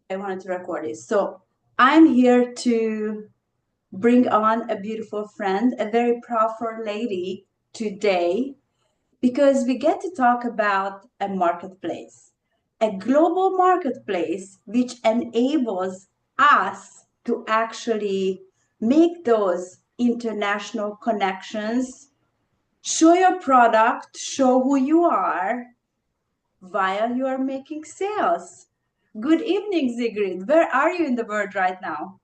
I wanted to record this. So I'm here to bring on a beautiful friend, a very powerful lady today, because we get to talk about a marketplace, a global marketplace which enables us to actually make those international connections, show your product, show who you are while you are making sales. Good evening, Sigrid. Where are you in the world right now?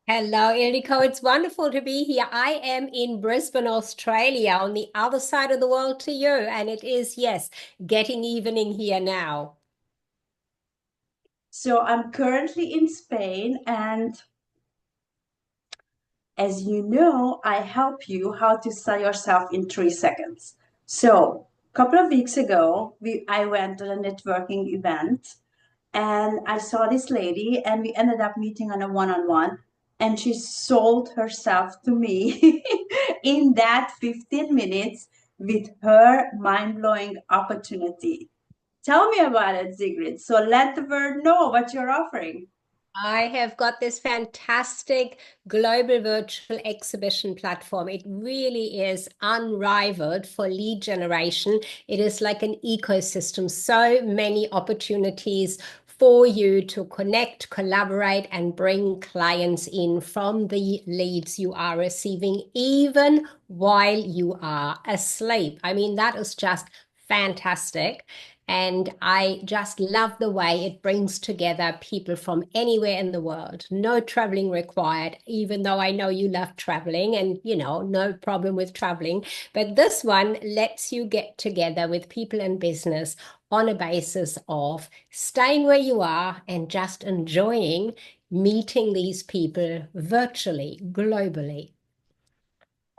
Hello, Ildiko. It's wonderful to be here. I am in Brisbane, Australia, on the other side of the world to you. And it is, yes, getting evening here now. So I'm currently in Spain, and as you know, I help you how to sell yourself in 3 seconds. So a couple of weeks ago, I went to a networking event and I saw this lady and we ended up meeting on a one-on-one and she sold herself to me in that 15 minutes with her mind-blowing opportunity. Tell me about it, Sigrid. So let the world know what you're offering. I have got this fantastic global virtual exhibition platform. It really is unrivaled for lead generation. It is like an ecosystem, so many opportunities for you to connect, collaborate, and bring clients in from the leads you are receiving, even while you are asleep. I mean, that is just fantastic. And I just love the way it brings together people from anywhere in the world. No traveling required, even though I know you love traveling and, no problem with traveling. But this one lets you get together with people in business on a basis of staying where you are and just enjoying meeting these people virtually, globally.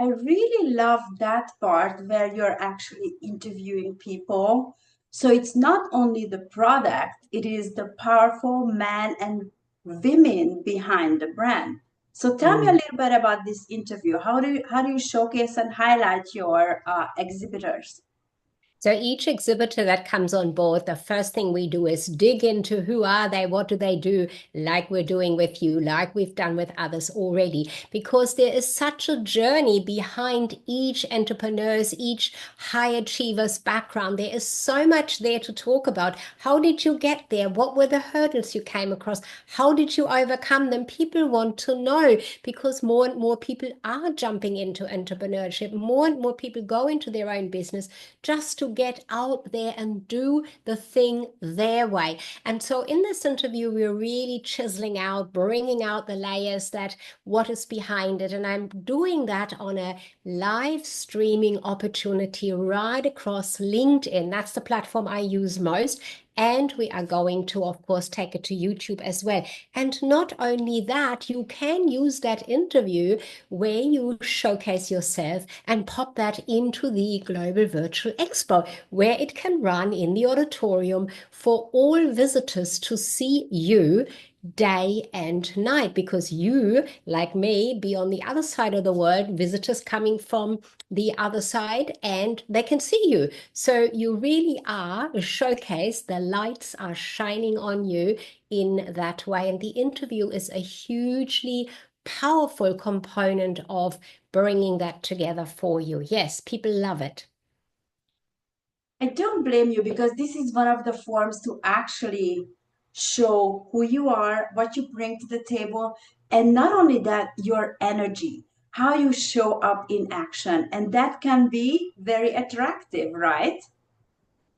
I really love that part where you're actually interviewing people. So it's not only the product, it is the powerful men and women behind the brand. So tell me a little bit about this interview. How do you showcase and highlight your exhibitors? So each exhibitor that comes on board, the first thing we do is dig into who are they, what do they do, like we're doing with you, like we've done with others already, because there is such a journey behind each entrepreneur's, each high achiever's background. There is so much there to talk about. How did you get there? What were the hurdles you came across? How did you overcome them? People want to know because more and more people are jumping into entrepreneurship. More and more people go into their own business just to get out there and do the thing their way. And so in this interview, we're really chiseling out, bringing out the layers that what is behind it. And I'm doing that on a live streaming opportunity right across LinkedIn. That's the platform I use most. And we are going to, of course, take it to YouTube as well. And not only that, you can use that interview where you showcase yourself and pop that into the Global Virtual Expo, where it can run in the auditorium for all visitors to see you day and night, because you, like me, be on the other side of the world, visitors coming from the other side, and they can see you. So you really are a showcase. The lights are shining on you in that way. And the interview is a hugely powerful component of bringing that together for you. Yes, people love it. I don't blame you because this is one of the forms to actually show who you are, what you bring to the table, and not only that, your energy, how you show up in action. And that can be very attractive, right?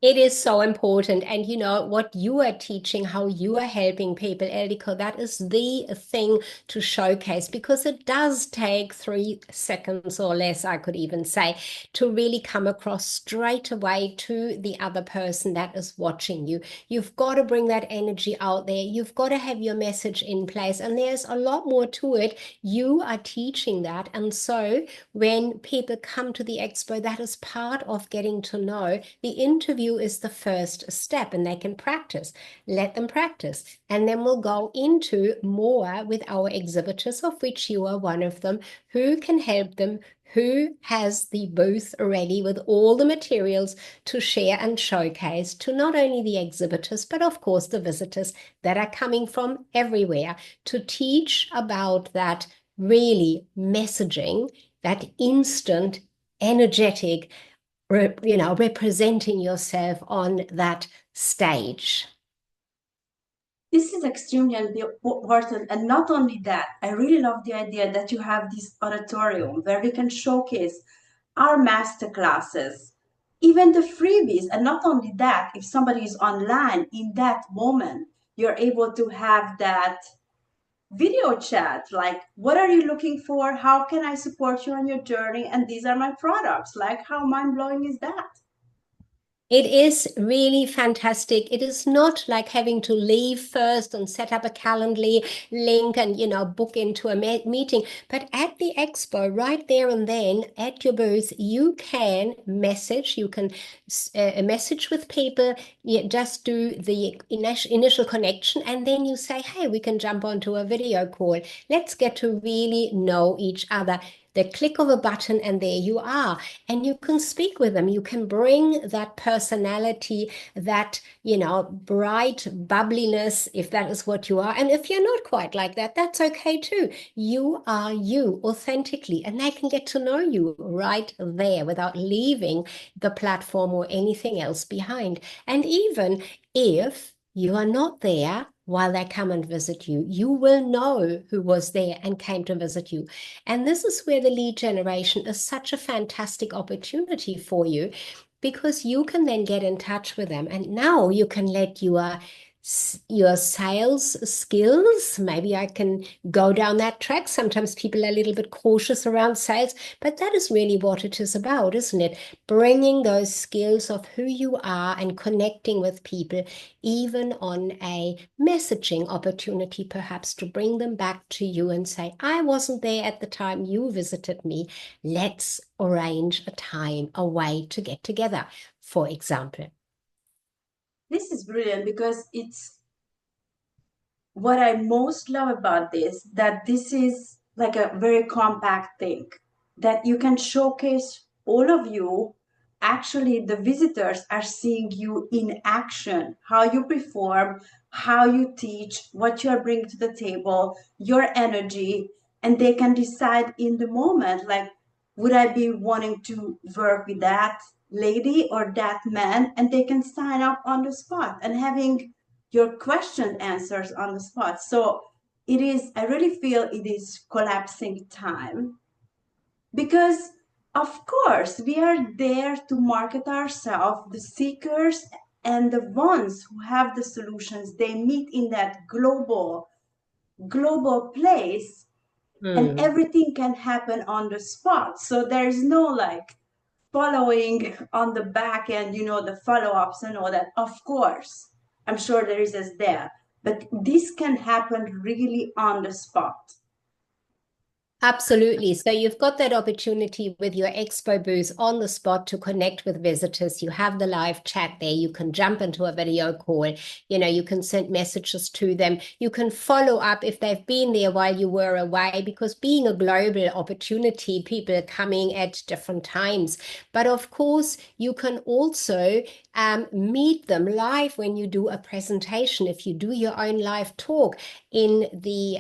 It is so important. And what you are teaching, how you are helping people, Ildiko, that is the thing to showcase, because it does take 3 seconds or less, I could even say, to really come across straight away to the other person that is watching you. You've got to bring that energy out there. You've got to have your message in place. And there's a lot more to it. You are teaching that. And so when people come to the expo, that is part of getting to know. The interview you is the first step, and they can practice. Let them practice. And then we'll go into more with our exhibitors, of which you are one of them, who can help them, who has the booth ready with all the materials to share and showcase to not only the exhibitors, but of course the visitors that are coming from everywhere, to teach about that really messaging, that instant, energetic, representing yourself on that stage. This is extremely important. And not only that, I really love the idea that you have this auditorium where we can showcase our master classes, even the freebies. And not only that, if somebody is online in that moment, you're able to have that video chat like, what are you looking for? How can I support you on your journey? And these are my products. Like, how mind-blowing is that? It is really fantastic. It is not like having to leave first and set up a Calendly link and, book into a meeting. But at the expo, right there and then at your booth, you can message. You can message with people. You just do the initial connection, and then you say, hey, we can jump onto a video call. Let's get to really know each other. The click of a button, and there you are. And you can speak with them. You can bring that personality, that, bright bubbliness, if that is what you are. And if you're not quite like that, that's okay too. You are you authentically, and they can get to know you right there without leaving the platform or anything else behind. And even if you are not there while they come and visit you, you will know who was there and came to visit you. And this is where the lead generation is such a fantastic opportunity for you, because you can then get in touch with them. And now you can let your sales skills, maybe I can go down that track. Sometimes people are a little bit cautious around sales, but that is really what it is about, isn't it? Bringing those skills of who you are and connecting with people, even on a messaging opportunity, perhaps to bring them back to you and say, I wasn't there at the time you visited me. Let's arrange a time, a way to get together, for example. This is brilliant because it's what I most love about this, that this is like a very compact thing that you can showcase all of you. Actually, the visitors are seeing you in action, how you perform, how you teach, what you are bringing to the table, your energy, and they can decide in the moment, like, would I be wanting to work with that lady or that man? And they can sign up on the spot and having your question answers on the spot. So it is, I really feel it is collapsing time because, of course, we are there to market ourselves. The seekers and the ones who have the solutions, they meet in that global place, and everything can happen on the spot. So there's no like following on the back end, the follow-ups and all that. Of course, I'm sure there is as there, but this can happen really on the spot. Absolutely. So you've got that opportunity with your expo booth on the spot to connect with visitors. You have the live chat there. You can jump into a video call. You can send messages to them. You can follow up if they've been there while you were away, because being a global opportunity, people are coming at different times. But of course, you can also meet them live when you do a presentation. If you do your own live talk in the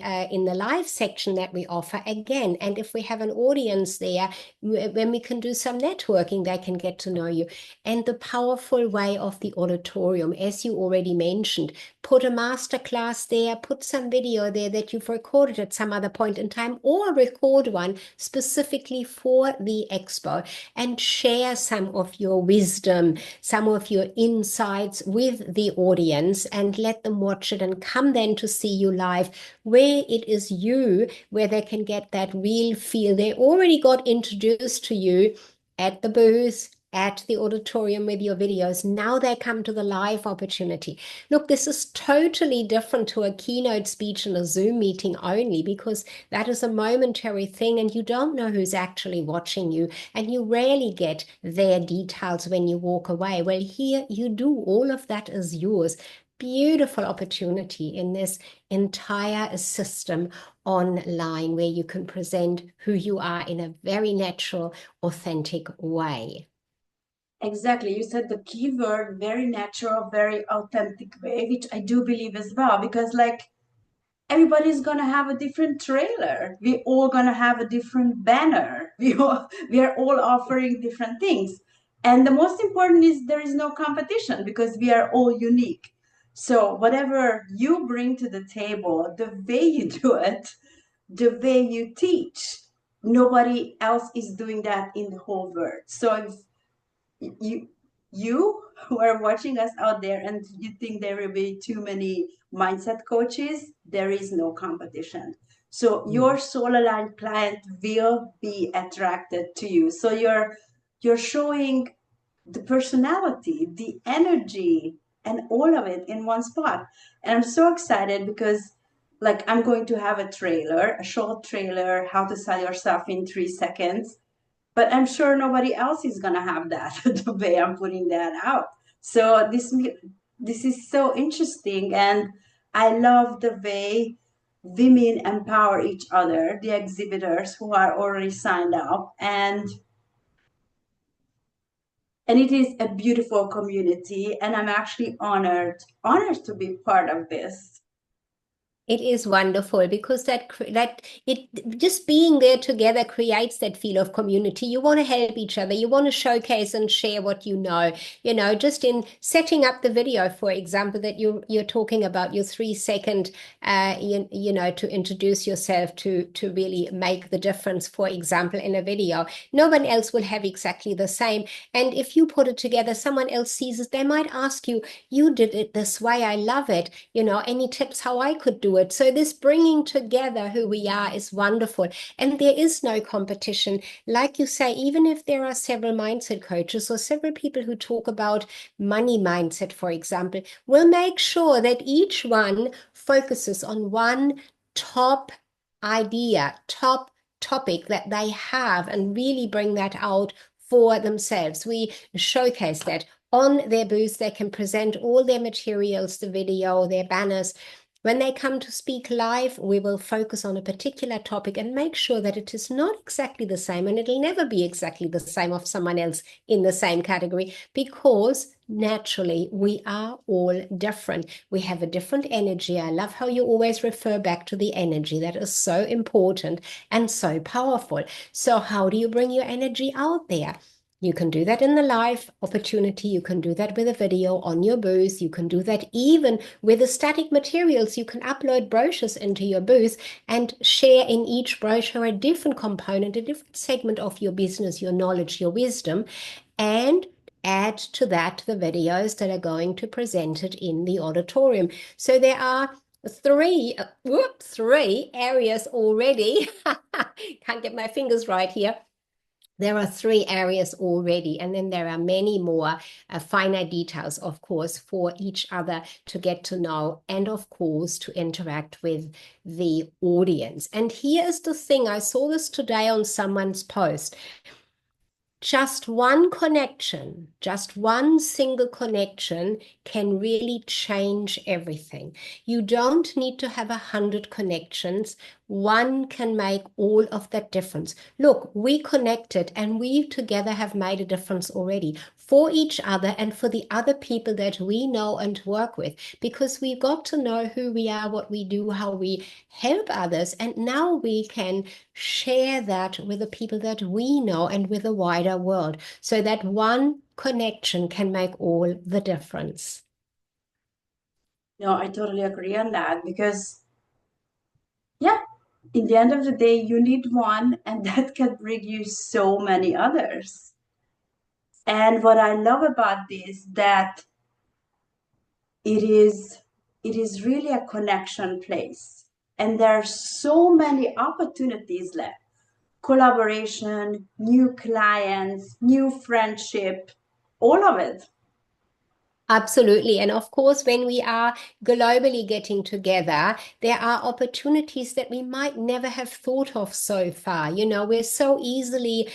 live section that we offer, again, and if we have an audience there, when we can do some networking, they can get to know you. And the powerful way of the auditorium, as you already mentioned, put a master class there, put some video there that you've recorded at some other point in time, or record one specifically for the expo, and share some of your wisdom, some of your insights with the audience, and let them watch it and come then to see you live, where it is you, where they can get that real feel. They already got introduced to you at the booth, at the auditorium with your videos. Now they come to the live opportunity. Look, this is totally different to a keynote speech in a Zoom meeting only, because that is a momentary thing and you don't know who's actually watching you, and you rarely get their details when you walk away. Well, here you do. All of that is yours. Beautiful opportunity in this entire system online where you can present who you are in a very natural, authentic way. Exactly. You said the keyword very natural, very authentic way, which I do believe as well, because like everybody's gonna have a different trailer. We all gonna have a different banner. We are all offering different things. And the most important is there is no competition because we are all unique. So whatever you bring to the table, the way you do it, the way you teach, nobody else is doing that in the whole world. So if you you who are watching us out there and you think there will be too many mindset coaches, there is no competition. So your soul aligned client will be attracted to you. So you're showing the personality, the energy, and all of it in one spot. And I'm so excited because like I'm going to have a trailer, a short trailer, how to sell yourself in 3 seconds, but I'm sure nobody else is gonna have that the way I'm putting that out. So this is so interesting, and I love the way women empower each other, the exhibitors who are already signed up, and it is a beautiful community, and I'm actually honored to be part of this. It is wonderful because that it just being there together creates that feel of community. You want to help each other. You want to showcase and share what you know. You know, just in setting up the video, for example, that you're talking about your 3 second, you know, to introduce yourself to really make the difference. For example, in a video, no one else will have exactly the same. And if you put it together, someone else sees it. They might ask you, "You did it this way. I love it. You know, any tips how I could do it?" So this bringing together who we are is wonderful. And there is no competition. Like you say, even if there are several mindset coaches or several people who talk about money mindset, for example, we'll make sure that each one focuses on one top idea, top topic that they have, and really bring that out for themselves. We showcase that on their booth. They can present all their materials, the video, their banners. When they come to speak live, we will focus on a particular topic and make sure that it is not exactly the same, and it'll never be exactly the same of someone else in the same category, because naturally we are all different. We have a different energy. I love how you always refer back to the energy. That is so important and so powerful. So how do you bring your energy out there? You can do that in the live opportunity. You can do that with a video on your booth. You can do that even with the static materials. You can upload brochures into your booth and share in each brochure a different component, a different segment of your business, your knowledge, your wisdom, and add to that the videos that are going to present it in the auditorium. So there are three areas already. Can't get my fingers right here. There are 3 areas already, and then there are many more finer details, of course, for each other to get to know, and of course to interact with the audience. And here is the thing, I saw this today on someone's post. Just one connection, just one single connection can really change everything. You don't need to have 100 connections. One can make all of that difference. Look, we connected and we together have made a difference already for each other and for the other people that we know and work with, because we got to know who we are, what we do, how we help others. And now we can share that with the people that we know and with the wider world, so that one connection can make all the difference. No, I totally agree on that because, yeah, in the end of the day, you need one, and that can bring you so many others. And what I love about this that it is it is really a connection place, and there are so many opportunities left. collaboration, new clients, new friendship, all of it. Absolutely. And of course, when we are globally getting together, there are opportunities that we might never have thought of so far. You know, we're so easily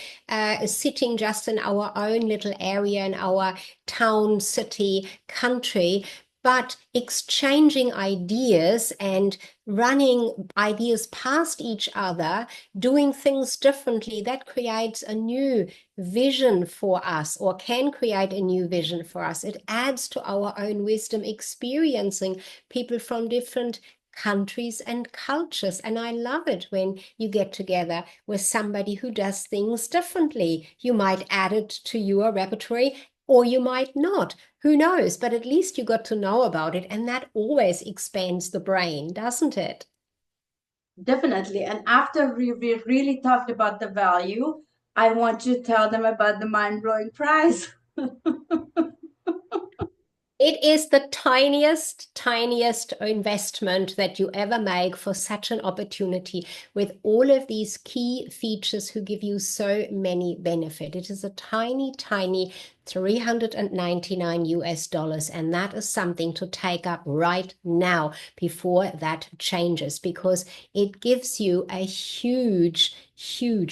sitting just in our own little area, in our town, city, country. But exchanging ideas and running ideas past each other, doing things differently, that creates a new vision for us, or can create a new vision for us. It adds to our own wisdom, experiencing people from different countries and cultures. And I love it when you get together with somebody who does things differently. You might add it to your repertoire, or you might not. Who knows? But at least you got to know about it. And that always expands the brain, doesn't it? Definitely. And after we really talked about the value, I want you to tell them about the mind-blowing prize. It is the tiniest investment that you ever make for such an opportunity, with all of these key features who give you so many benefits. It is a tiny 399 US dollars, and that is something to take up right now before that changes, because it gives you a huge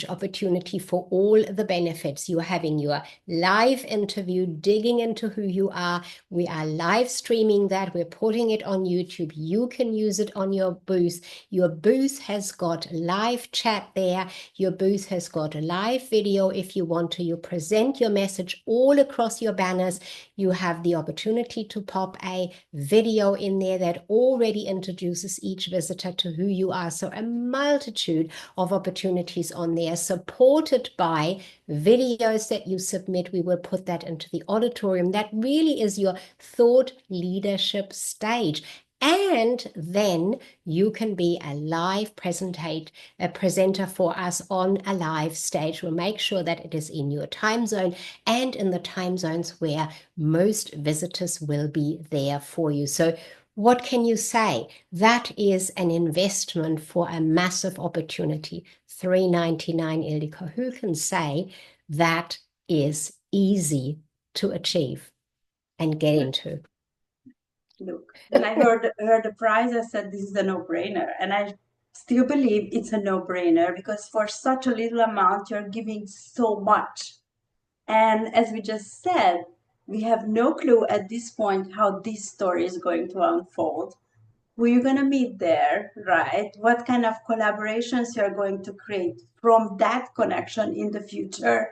opportunity for all the benefits. You are having your live interview, digging into who you are. We are live streaming that. We're putting it on YouTube. You can use it on your booth. Your booth has got live chat there. Your booth has got a live video if you want to. You present your message all across your banners. You have the opportunity to pop a video in there that already introduces each visitor to who you are. So a multitude of opportunities on there, supported by videos that you submit. We will put that into the auditorium. That really is your thought leadership stage. And then you can be a live presenter for us on a live stage. We'll make sure that it is in your time zone and in the time zones where most visitors will be there for you. So what can you say? That is an investment for a massive opportunity. 399 Ildiko. Who can say that is easy to achieve and get into? Look, when I heard the price, I said this is a no-brainer, and I still believe it's a no-brainer because for such a little amount, you're giving so much. And as we just said, we have no clue at this point how this story is going to unfold. Who you're going to meet there, right? What kind of collaborations you're going to create from that connection in the future?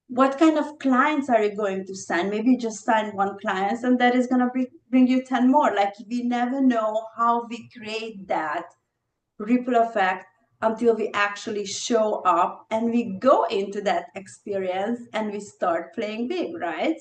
What kind of clients are you going to sign? Maybe you just sign one client and that is going to bring you 10 more. Like we never know how we create that ripple effect until we actually show up and we go into that experience and we start playing big, right?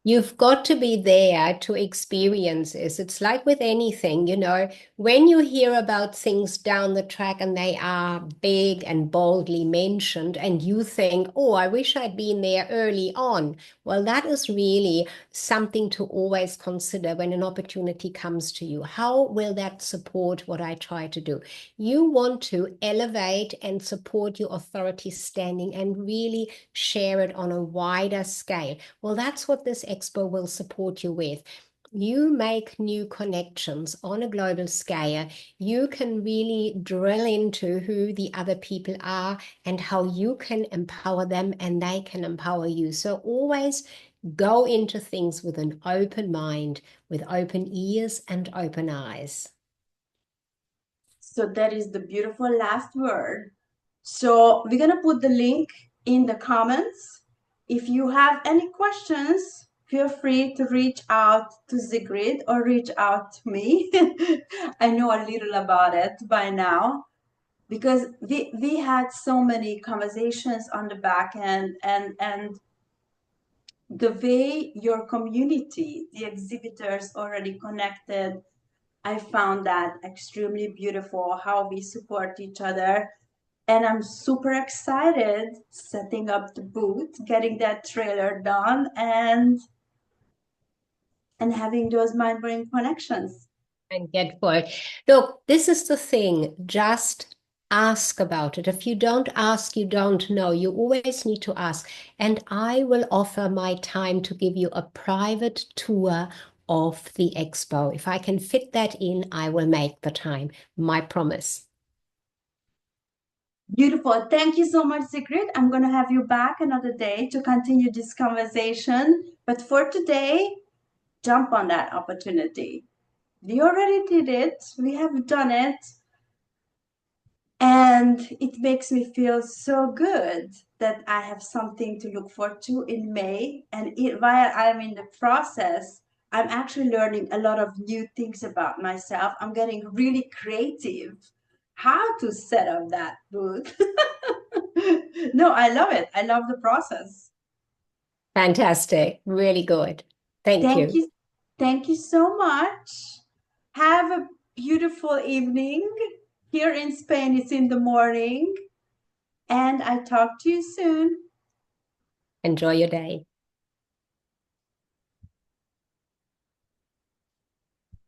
You've got to be there to experience this. It's like with anything, you know, when you hear about things down the track and they are big and boldly mentioned, and you think, oh, I wish I'd been there early on. Well, that is really something to always consider when an opportunity comes to you. How will that support what I try to do? You want to elevate and support your authority standing and really share it on a wider scale. Well, that's what this Expo will support you with. You make new connections on a global scale. You can really drill into who the other people are and how you can empower them and they can empower you. So always go into things with an open mind, with open ears and open eyes. So that is the beautiful last word. So we're going to put the link in the comments. If you have any questions, feel free to reach out to Sigrid or reach out to me. I know a little about it by now because we had so many conversations on the back end, and the way your community, the exhibitors already connected, I found that extremely beautiful how we support each other. And I'm super excited setting up the booth, getting that trailer done, and having those mind-blowing connections. And get for it. Look, this is the thing. Just Ask about it. If you don't ask, you don't know. You always need to ask. And I will offer my time to give you a private tour of the expo. If I can fit that in, I will make the time. My promise. Beautiful. Thank you so much, Sigrid. I'm going to have you back another day to continue this conversation. But for today, jump on that opportunity. We already did it. We have done it. And it makes me feel so good that I have something to look forward to in May. And while I'm in the process, I'm actually learning a lot of new things about myself. I'm getting really creative how to set up that booth. No, I love it. I love the process. Fantastic. Really good. Thank Thank you. you. Thank you so much. Have a beautiful evening. Here in Spain, it's in the morning. And I talk to you soon. Enjoy your day.